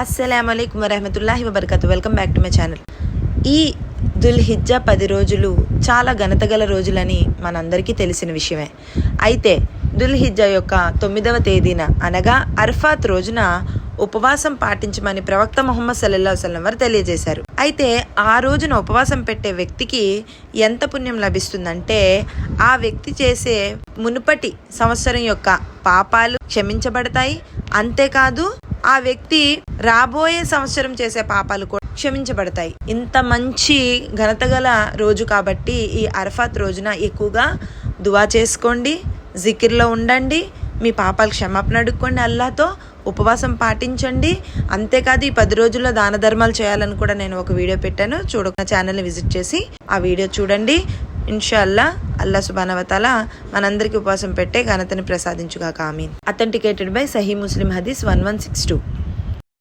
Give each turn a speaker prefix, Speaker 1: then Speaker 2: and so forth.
Speaker 1: అస్సలాముఅలైకుం వరహమతుల్లాహి వబర్కతు. Welcome back to my channel. ఈ దుల్హిజ్జా 10 రోజులు చాలా ఘనత గల రోజులని మనందరికీ తెలిసిన విషయమే. అయితే దుల్హిజ్జా యొక్క 9వ తేదీన అనగా అర్ఫాత్ రోజున ఉపవాసం పాటించమని ప్రవక్త ముహమ్మద్ సల్లల్లాహు అలైహి వసల్లం వారు తెలియజేశారు. అయితే ఆ రోజున ఉపవాసం పెట్టే వ్యక్తికి ఎంత పుణ్యం లభిస్తుందంటే ఆ వ్యక్తి చేసే మునుపటి సంవత్సరం యొక్క పాపాలు క్షమించబడతాయి. అంతేకాదు ఆ వ్యక్తి రాబోయే సంవత్సరం చేసే పాపాలు కూడా క్షమించబడతాయి. ఇంత మంచి ఘనత గల రోజు కాబట్టి ఈ అరఫాత్ రోజున ఎక్కువగా దువా చేసుకోండి, జికిర్లో ఉండండి, మీ పాపాలు క్షమాపణ అడుక్కోండి, అల్లాతో ఉపవాసం పాటించండి. అంతేకాదు ఈ 10 రోజుల్లో దాన ధర్మాలు చేయాలని కూడా నేను ఒక వీడియో పెట్టాను. నా ఛానల్ని విజిట్ చేసి ఆ వీడియో చూడండి. ఇన్షాల్లా అల్లా సుబ్హానహు వ తఆలా మనందరికీ ఉపవాసం పెట్టే ఘనతని ప్రసాదించుగాక. ఆమీన్. Authenticated by Sahih Muslim Hadees 1162.